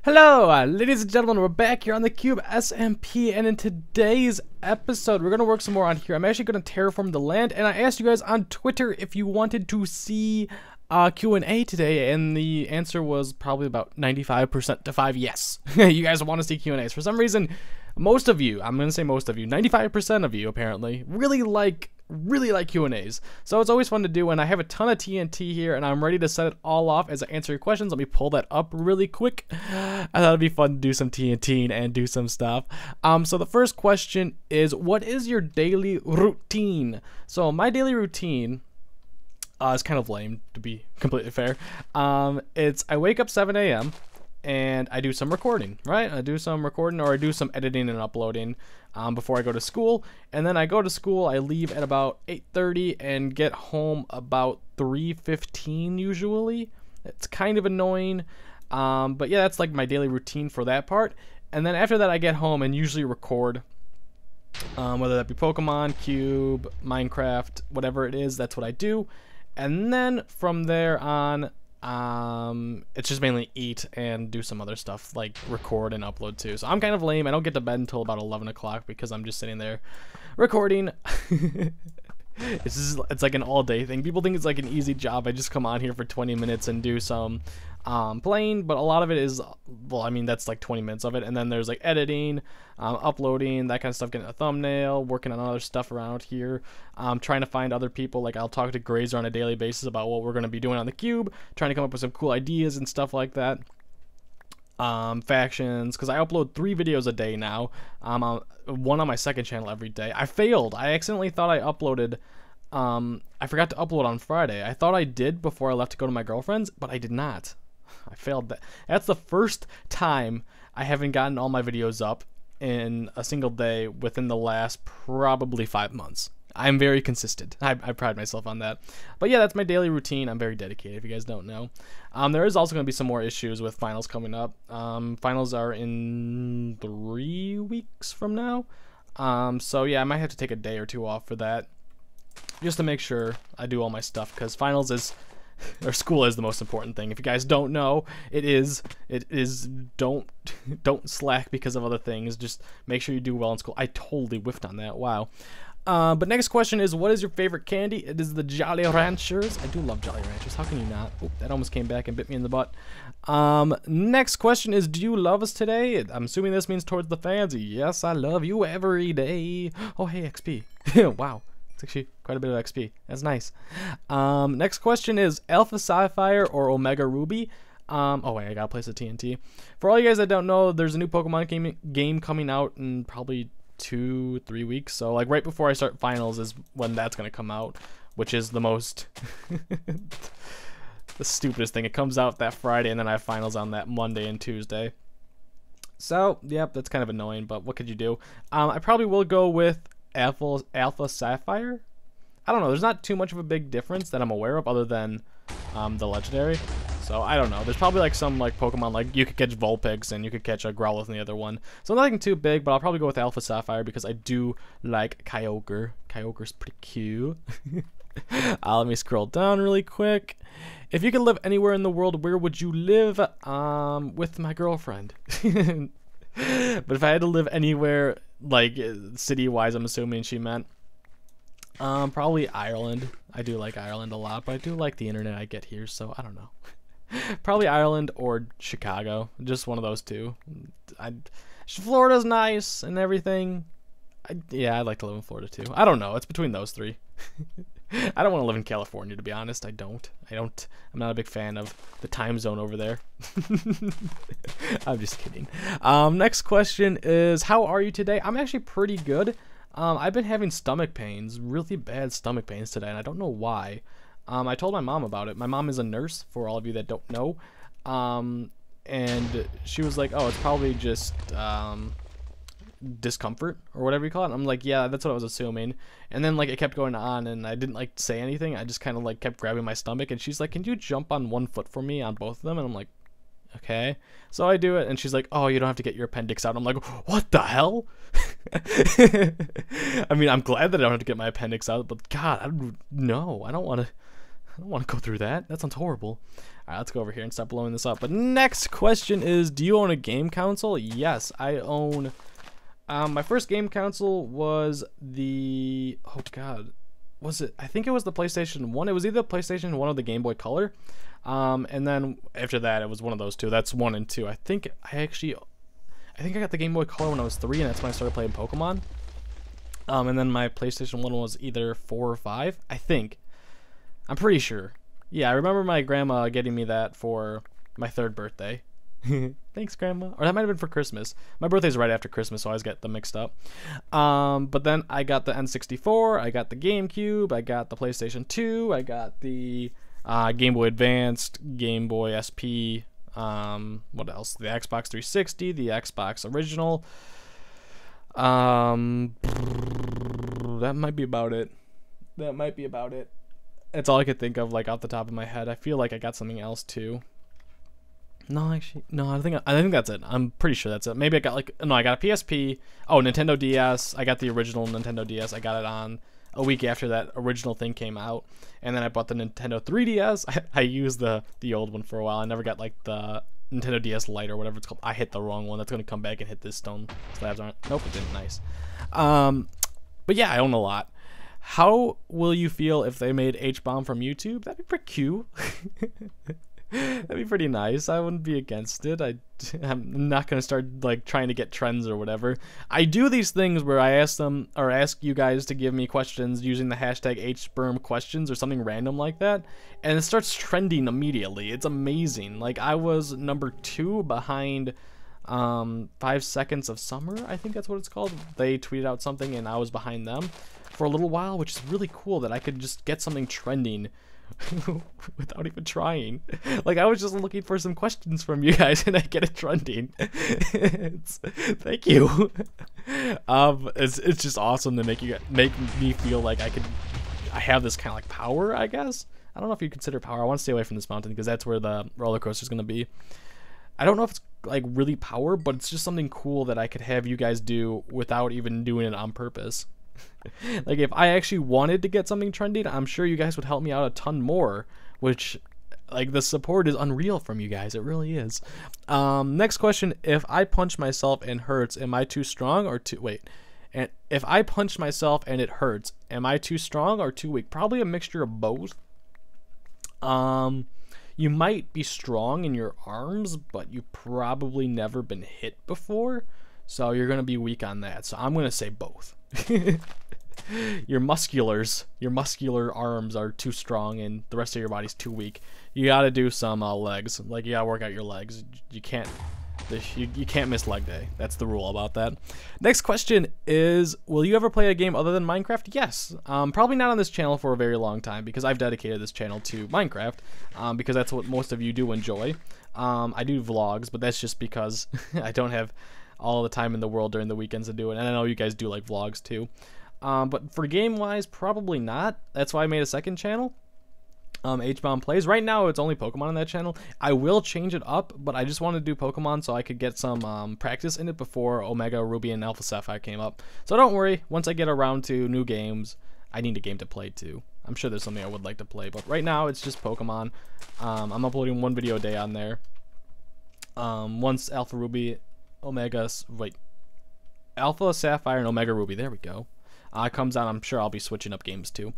Hello, ladies and gentlemen, we're back here on the Cube SMP, and in today's episode, we're going to work some more on here. I'm actually going to terraform the land, and I asked you guys on Twitter if you wanted to see Q&A today, and the answer was probably about 95% to 5 yes. You guys want to see Q&As. For some reason, most of you, I'm going to say most of you, 95% of you apparently, really like Q&As. So it's always fun to do, and I have a ton of TNT here, and I'm ready to set it all off as I answer your questions. Let me pull that up really quick. I thought it'd be fun to do some TNT and do some stuff. So the first question is, what is your daily routine? So my daily routine is kind of lame, to be completely fair. I wake up 7 a.m. and I do some recording, right? I do some recording, or I do some editing and uploading before I go to school. And then I go to school, I leave at about 8:30 and get home about 3:15 usually. It's kind of annoying, but yeah, that's like my daily routine for that part. And then after that, I get home and usually record, whether that be Pokemon, Cube, Minecraft, whatever it is, that's what I do. And then from there on, it's just mainly eat and do some other stuff like record and upload too. So I'm kind of lame. I don't get to bed until about 11 o'clock because I'm just sitting there recording. It's like an all-day thing. People think it's like an easy job. I just come on here for 20 minutes and do some playing, but a lot of it is, well, I mean, that's like 20 minutes of it, and then there's like editing, uploading, that kind of stuff, getting a thumbnail, working on other stuff around here, trying to find other people. Like, I'll talk to Grazer on a daily basis about what we're going to be doing on the Cube, trying to come up with some cool ideas and stuff like that. Factions, because I upload 3 videos a day now, one on my second channel every day. I failed. I accidentally thought I uploaded, I forgot to upload on Friday. I thought I did before I left to go to my girlfriend's, but I did not. I failed that. That's the first time I haven't gotten all my videos up in a single day within the last probably 5 months. I'm very consistent. I pride myself on that. But yeah, that's my daily routine. I'm very dedicated, if you guys don't know. There is also going to be some more issues with finals coming up. Finals are in 3 weeks from now. So yeah, I might have to take a day or 2 off for that, just to make sure I do all my stuff, because finals is, or school is, the most important thing. If you guys don't know, it is don't slack because of other things. Just make sure you do well in school. I totally whiffed on that. Wow. But next question is, what is your favorite candy? It is the Jolly Ranchers. I do love Jolly Ranchers. How can you not? Oh, that almost came back and bit me in the butt. Next question is, do you love us today? I'm assuming this means towards the fans. Yes, I love you every day. Oh, hey, XP. Wow. It's actually quite a bit of XP. That's nice. Next question is, Alpha Sapphire or Omega Ruby? Oh wait, I gotta place a TNT. For all you guys that don't know, there's a new Pokemon game coming out in probably 2-3 weeks. So like right before I start finals is when that's gonna come out, which is the most the stupidest thing. It comes out that Friday, and then I have finals on that Monday and Tuesday. So yep, that's kind of annoying, but what could you do? I probably will go with Alpha Sapphire. I don't know, there's not too much of a big difference that I'm aware of, other than the legendary. So I don't know, there's probably like some like Pokemon, like you could catch Vulpix and you could catch a Growlithe in the other one, so nothing too big, but I'll probably go with Alpha Sapphire because I do like Kyogre. Kyogre's pretty cute. Let me scroll down really quick. If you could live anywhere in the world, where would you live? With my girlfriend. But if I had to live anywhere, like city-wise, I'm assuming she meant, probably Ireland. I do like Ireland a lot, but I do like the internet I get here, so I don't know. Probably Ireland or Chicago, just one of those two. Florida's nice and everything. Yeah, I'd like to live in Florida too. I don't know, it's between those 3. I don't want to live in California, to be honest. I'm not a big fan of the time zone over there. I'm just kidding. Next question is, how are you today? I'm actually pretty good. I've been having stomach pains, really bad stomach pains today, and I don't know why. I told my mom about it. My mom is a nurse, for all of you that don't know. And she was like, oh, it's probably just discomfort or whatever you call it. And I'm like, yeah, that's what I was assuming. And then like it kept going on, and I didn't like say anything. I just kind of like kept grabbing my stomach, and she's like, can you jump on one foot for me on both of them? And I'm like, okay. So I do it, and she's like, oh, you don't have to get your appendix out. I'm like, what the hell? I mean, I'm glad that I don't have to get my appendix out, but God, I don't want to. I don't want to go through that. That sounds horrible. All right, let's go over here and start blowing this up. But next question is, do you own a game console? Yes, I own. My first game console was the. Oh God, was it? I think it was the PlayStation 1. It was either the PlayStation 1 or the Game Boy Color. And then after that, it was one of those two. That's 1 and 2. I think I got the Game Boy Color when I was 3, and that's when I started playing Pokemon. And then my PlayStation 1 was either 4 or 5. I think. I'm pretty sure. Yeah, I remember my grandma getting me that for my 3rd birthday. Thanks, Grandma. Or that might have been for Christmas. My birthday's right after Christmas, so I always get them mixed up. But then I got the N64, I got the GameCube, I got the PlayStation 2, I got the Game Boy Advanced, Game Boy SP, what else? The Xbox 360, the Xbox Original. That might be about it. That's all I could think of, like, off the top of my head. I feel like I got something else too. No, actually, no. I think that's it. I'm pretty sure that's it. Maybe I got I got a PSP. Oh, Nintendo DS. I got the original Nintendo DS. I got it on a week after that original thing came out, and then I bought the Nintendo 3DS. I used the old one for a while. I never got like the Nintendo DS Lite or whatever it's called. I hit the wrong one. That's gonna come back and hit this stone slabs aren't. Nope, it didn't. Nice. But yeah, I own a lot. How will you feel if they made H-Bomb from YouTube? That'd be pretty cute. That'd be pretty nice. I wouldn't be against it. I'm not gonna start like trying to get trends or whatever. I do these things where I ask you guys to give me questions using the hashtag #HSpermQuestions or something random like that, and it starts trending immediately. It's amazing. Like I was number 2 behind 5 Seconds of Summer. I think that's what it's called. They tweeted out something and I was behind them for a little while, which is really cool that I could just get something trending without even trying. Like I was just looking for some questions from you guys and I get it trending. Thank you. It's just awesome to make me feel like I have this kind of like power, I guess. I don't know if you consider power. I want to stay away from this mountain because that's where the roller coaster is going to be. I don't know if it's like really power, but it's just something cool that I could have you guys do without even doing it on purpose. Like if I actually wanted to get something trending, I'm sure you guys would help me out a ton more, which like the support is unreal from you guys. It really is. Next question, if I punch myself and hurts, am I too strong or too and if I punch myself and it hurts, am I too strong or too weak? Probably a mixture of both. You might be strong in your arms, but you've probably never been hit before, so you're gonna be weak on that. So I'm gonna say both. Your muscular arms are too strong and the rest of your body's too weak. You gotta do some legs. Like you gotta work out your legs. You can't miss leg day. That's the rule about that. Next question is, will you ever play a game other than Minecraft? Yes. Probably not on this channel for a very long time because I've dedicated this channel to Minecraft because that's what most of you do enjoy. I do vlogs, but that's just because I don't have all the time in the world during the weekends to do it, and I know you guys do like vlogs too. But for game wise, probably not. That's why I made a second channel, H-Bomb Plays. Right now it's only Pokemon on that channel. I will change it up, but I just want to do Pokemon so I could get some practice in it before Omega Ruby and Alpha Sapphire came up. So don't worry, once I get around to new games, I need a game to play too. I'm sure there's something I would like to play, but right now it's just Pokemon. I'm uploading 1 video a day on there. Once Alpha Ruby, Alpha Sapphire and Omega Ruby, there we go, comes out, I'm sure I'll be switching up games too.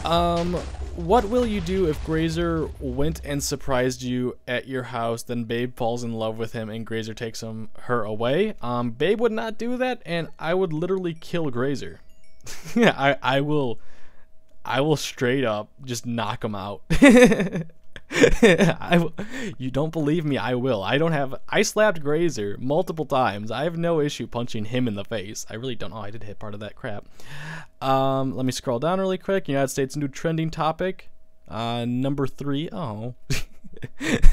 What will you do if Grazer went and surprised you at your house, then Babe falls in love with him and Grazer takes her away? Babe would not do that, and I would literally kill Grazer. I will straight up just knock him out. You don't believe me? I will. I slapped Grazer multiple times. I have no issue punching him in the face. I really don't know. I did hit part of that crap. Let me scroll down really quick. United States new trending topic. Number 3. Oh.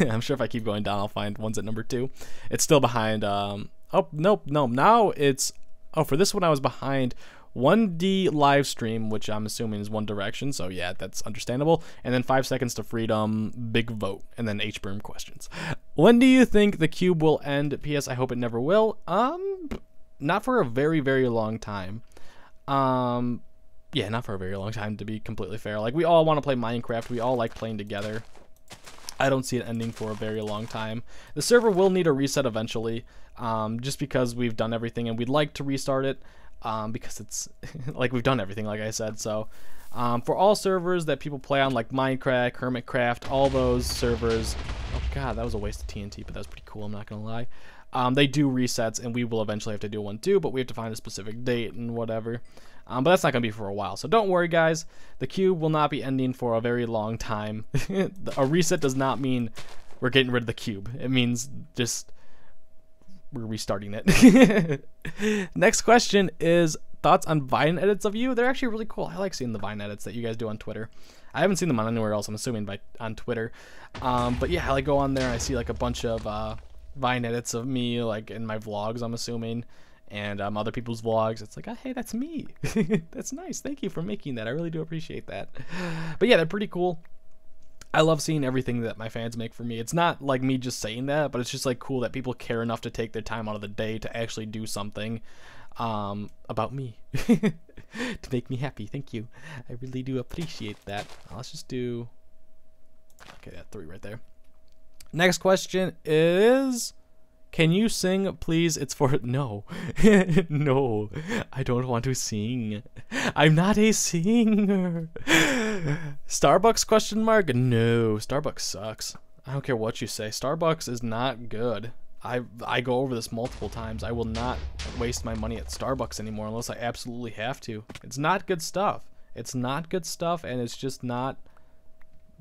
I'm sure if I keep going down, I'll find ones at number 2. It's still behind. Oh, nope. No, now it's. Oh, for this one, I was behind 1D live stream, which I'm assuming is One Direction, so yeah, that's understandable. And then 5 Seconds to Freedom, Big Vote, and then HBerm questions. When do you think the Cube will end? P.S. I hope it never will. Not for a very, very long time. Yeah, not for a very long time, to be completely fair. Like, we all want to play Minecraft. We all like playing together. I don't see it ending for a very long time. The server will need a reset eventually, just because we've done everything, and we'd like to restart it, because it's, like, we've done everything, like I said. So, for all servers that people play on, like Minecraft, Hermitcraft, all those servers, oh god, that was a waste of TNT, but that was pretty cool, I'm not gonna lie. They do resets, and we will eventually have to do one too, but we have to find a specific date and whatever. But that's not going to be for a while, so don't worry, guys. The Cube will not be ending for a very long time. A reset does not mean we're getting rid of the Cube. It means just we're restarting it. Next question is thoughts on Vine edits of you. They're actually really cool. I like seeing the Vine edits that you guys do on Twitter. I haven't seen them on anywhere else, I'm assuming, on Twitter. But yeah, I like go on there and I see like a bunch of Vine edits of me, like in my vlogs, I'm assuming, and other people's vlogs. It's like, oh, hey, that's me. That's nice. Thank you for making that. I really do appreciate that. But yeah, they're pretty cool. I love seeing everything that my fans make for me. It's not like me just saying that, but it's just like cool that people care enough to take their time out of the day to actually do something about me to make me happy. Thank you. I really do appreciate that. Let's just do, okay, that 3 right there. Next question is, can you sing, please? It's for, no. No, I don't want to sing. I'm not a singer. Starbucks, question mark? No, Starbucks sucks. I don't care what you say. Starbucks is not good. I go over this multiple times. I will not waste my money at Starbucks anymore unless I absolutely have to. It's not good stuff. It's not good stuff, and it's just not,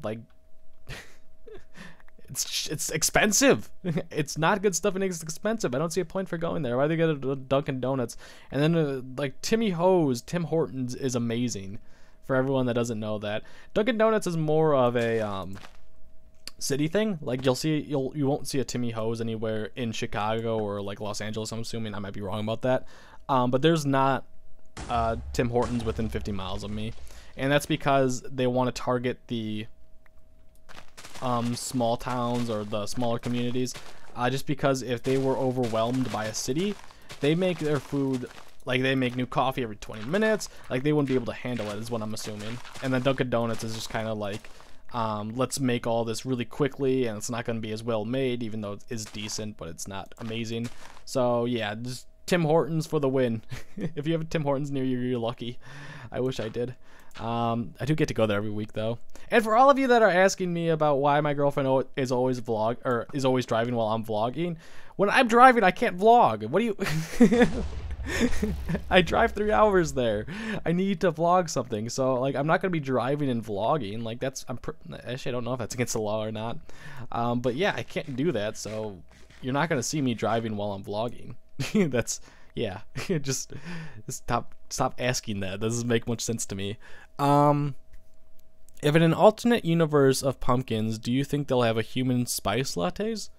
like, it's expensive. It's not good stuff and it's expensive. I don't see a point for going there. I'd rather get a Dunkin' Donuts. And then like Tim Hortons is amazing. For everyone that doesn't know that, Dunkin' Donuts is more of a city thing. Like you won't see a Timmy Ho's anywhere in Chicago or like Los Angeles. I'm assuming, I might be wrong about that. But there's not Tim Hortons within 50 miles of me, and that's because they want to target the small towns or the smaller communities, just because if they were overwhelmed by a city, they make their food, like they make new coffee every 20 minutes, like they wouldn't be able to handle it, is what I'm assuming. And then Dunkin' Donuts is just kind of like, let's make all this really quickly, and it's not going to be as well made, even though it is decent, but it's not amazing. So yeah, just Tim Hortons for the win. If you have a Tim Hortons near you, you're lucky. I wish I did. I do get to go there every week though. And for all of you that are asking me about why my girlfriend is always driving while I'm vlogging, when I'm driving I can't vlog. What do you I drive 3 hours there. I need to vlog something, so like I'm not gonna be driving and vlogging. Like actually I don't know if that's against the law or not. But yeah, I can't do that, so you're not gonna see me driving while I'm vlogging. That's, yeah. just stop asking that. That doesn't make much sense to me. If in an alternate universe of pumpkins, do you think they'll have a human spice lattes?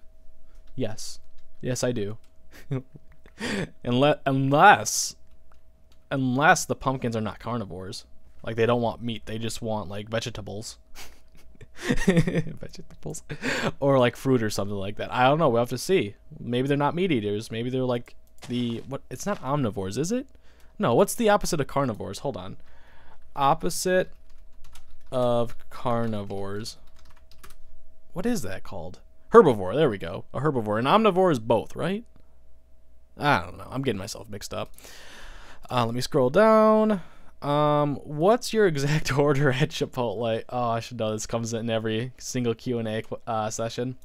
Yes. Yes, I do. Unless the pumpkins are not carnivores. Like they don't want meat, they just want like vegetables. Vegetables. Or like fruit or something like that. I don't know, we'll have to see. Maybe they're not meat eaters. Maybe they're like it's not omnivores, is it? No, what's the opposite of carnivores? Hold on. Opposite of carnivores. What is that called? Herbivore, there we go. A herbivore. An omnivore is both, right? I don't know. I'm getting myself mixed up. Let me scroll down. What's your exact order at Chipotle? Oh, I should know this comes in every single Q&A session.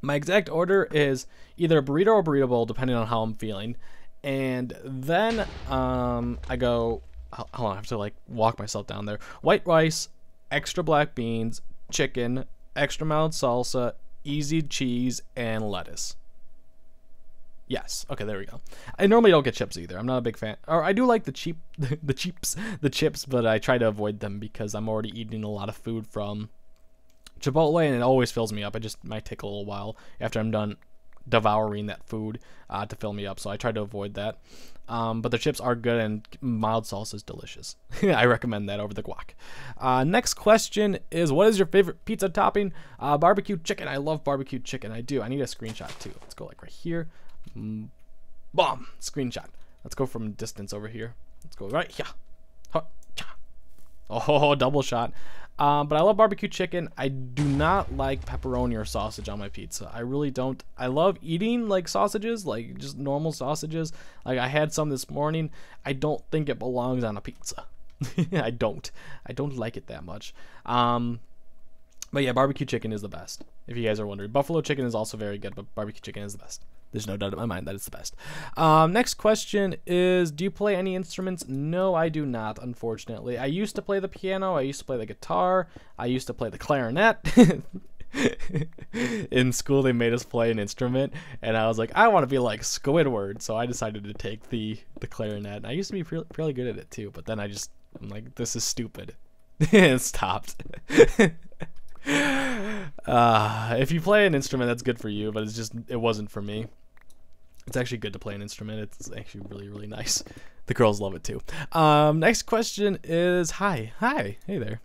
My exact order is either a burrito or burrito bowl, depending on how I'm feeling. And then I go, hold on, I have to like walk myself down there. White rice, extra black beans, chicken, extra mild salsa, easy cheese, and lettuce. Yes. Okay, there we go. I normally don't get chips either. I'm not a big fan. Or I do like the chips, but I try to avoid them because I'm already eating a lot of food from Chipotle, and it always fills me up. It just might take a little while after I'm done devouring that food to fill me up, so I try to avoid that. But the chips are good, and mild salsa is delicious. I recommend that over the guac. Next question is, what is your favorite pizza topping? Barbecue chicken. I love barbecue chicken. I do. I need a screenshot too. Let's go like right here. Bomb. Screenshot. Let's go from distance over here. Let's go right here. Oh, double shot. But I love barbecue chicken. I do not like pepperoni or sausage on my pizza. I really don't. I love eating like sausages, like just normal sausages. Like I had some this morning. I don't think it belongs on a pizza. I don't like it that much. But yeah, barbecue chicken is the best, if you guys are wondering. Buffalo chicken is also very good, but barbecue chicken is the best. There's no doubt in my mind that it's the best. Next question is, do you play any instruments? No, I do not, unfortunately. I used to play the piano. I used to play the guitar. I used to play the clarinet. In school, they made us play an instrument, and I was like, I want to be like Squidward, so I decided to take the clarinet. I used to be really good at it, too, but then I'm like, this is stupid. And stopped. If you play an instrument, that's good for you, but it wasn't for me. It's actually good to play an instrument. It's actually really, really nice. The girls love it too. Next question is, hey there.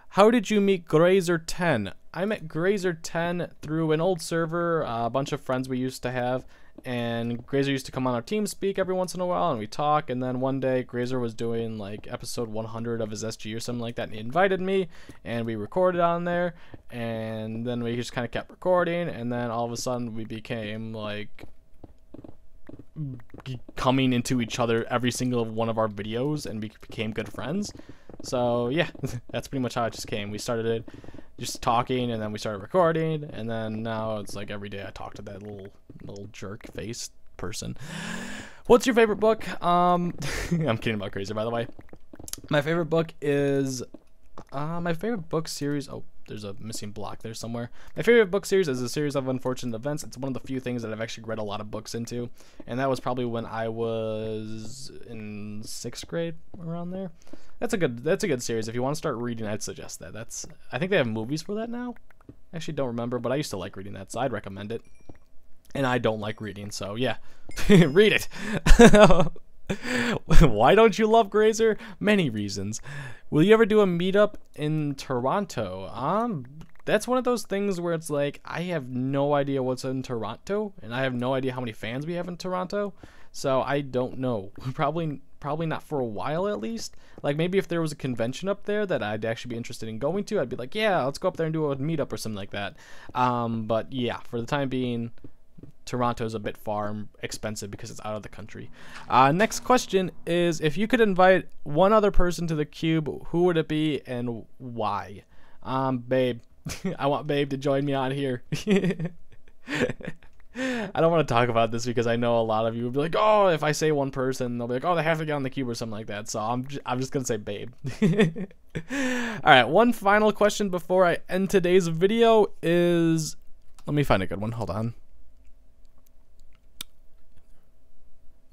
How did you meet Grazer 10? I met Grazer 10 through an old server, a bunch of friends we used to have, and Grazer used to come on our TeamSpeak every once in a while, and we talk, and then one day Grazer was doing like episode 100 of his SG or something like that, and he invited me, and we recorded on there, and then we just kind of kept recording, and then all of a sudden we became like coming into each other every single one of our videos, and we became good friends. So yeah, that's pretty much how it just came. We started it just talking, and then we started recording, and then now it's like every day I talk to that little jerk face person. What's your favorite book? I'm kidding about Grazer, by the way. My favorite book is my favorite book series. Oh, there's a missing block there somewhere. My favorite book series is a series of unfortunate events. It's one of the few things that I've actually read a lot of books into, and that was probably when I was in 6th grade, around there. That's a good series. If you want to start reading, I'd suggest that. I think they have movies for that now. I actually don't remember, but I used to like reading that, so I'd recommend it. And I don't like reading, so yeah, read it. Why don't you love Grazer? Many reasons. Will you ever do a meetup in Toronto? That's one of those things where it's like, I have no idea what's in Toronto, and I have no idea how many fans we have in Toronto, so I don't know. Probably not for a while, at least. Like, maybe if there was a convention up there that I'd actually be interested in going to, I'd be like, yeah, let's go up there and do a meetup or something like that. But yeah, for the time being, Toronto's a bit far and expensive because it's out of the country. Next question is, if you could invite one other person to the Cube, who would it be and why? Babe. I want Babe to join me on here. I don't want to talk about this because I know a lot of you would be like, oh, if I say one person, they'll be like, oh, they have to get on the Cube or something like that. So I'm just going to say Babe. All right, one final question before I end today's video is, let me find a good one. Hold on.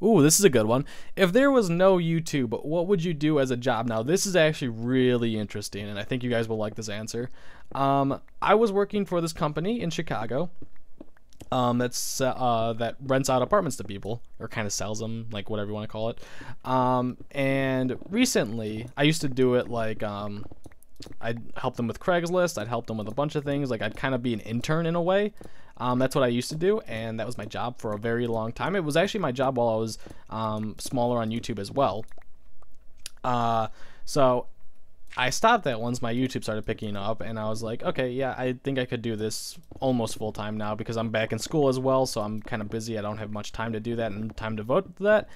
Ooh, this is a good one. If there was no YouTube, what would you do as a job? Now, this is actually really interesting, and I think you guys will like this answer. I was working for this company in Chicago that rents out apartments to people, or kind of sells them, like whatever you want to call it. And recently, I used to do it like I'd help them with Craigslist. I'd help them with a bunch of things. Like, I'd kind of be an intern in a way. That's what I used to do, and that was my job for a very long time. It was actually my job while I was smaller on YouTube as well. So I stopped that once my YouTube started picking up, and I was like, okay, yeah, I think I could do this almost full-time now because I'm back in school as well, so I'm kind of busy. I don't have much time to do that and time to devote to that.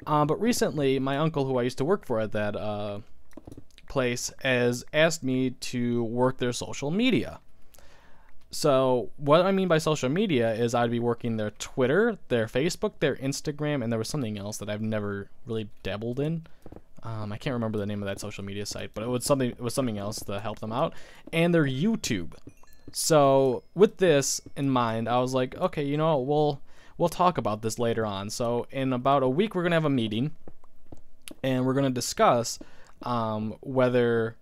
But recently, my uncle, who I used to work for at that place, has asked me to work their social media. So what I mean by social media is I'd be working their Twitter, their Facebook, their Instagram, and there was something else that I've never really dabbled in. I can't remember the name of that social media site, but it was something else to help them out, and their YouTube. So with this in mind, I was like, okay, you know, we'll talk about this later on. So in about a week, we're gonna have a meeting, and we're gonna discuss whether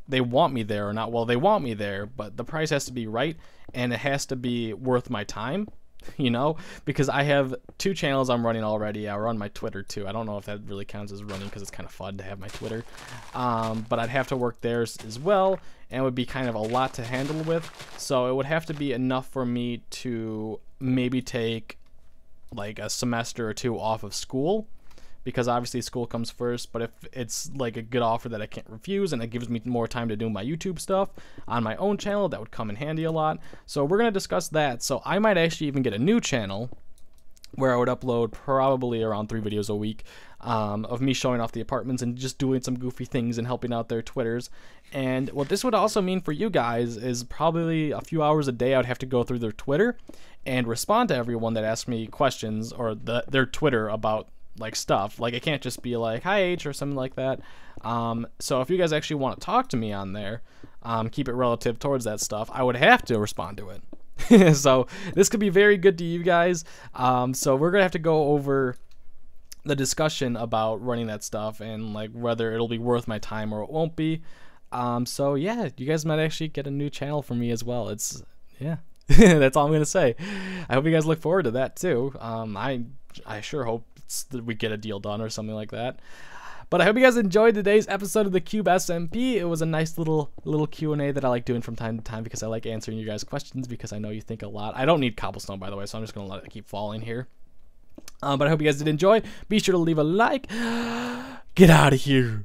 they want me there or not. Well, they want me there, but the price has to be right, and it has to be worth my time, you know, because I have 2 channels I'm running already. I run my Twitter too. I don't know if that really counts as running because it's kind of fun to have my Twitter, but I'd have to work theirs as well, and it would be kind of a lot to handle with, so it would have to be enough for me to maybe take like a semester or 2 off of school, because obviously school comes first. But if it's like a good offer that I can't refuse and it gives me more time to do my YouTube stuff on my own channel, that would come in handy a lot. So we're going to discuss that. So I might actually even get a new channel where I would upload probably around 3 videos a week of me showing off the apartments and just doing some goofy things and helping out their Twitters. And what this would also mean for you guys is probably a few hours a day I would have to go through their Twitter and respond to everyone that asks me questions or their Twitter about like stuff. Like, it can't just be like, hi H, or something like that. So if you guys actually want to talk to me on there, keep it relative towards that stuff, I would have to respond to it. So this could be very good to you guys. So we're gonna have to go over the discussion about running that stuff and like whether it'll be worth my time or it won't be. So yeah, you guys might actually get a new channel from me as well. It's, yeah. That's all I'm gonna say. I hope you guys look forward to that too. I sure hope that we get a deal done or something like that. But I hope you guys enjoyed today's episode of the Cube SMP. It was a nice little Q&A that I like doing from time to time because I like answering you guys' questions because I know you think a lot. I don't need cobblestone, by the way, so I'm just going to let it keep falling here. But I hope you guys did enjoy. Be sure to leave a like. Get out of here.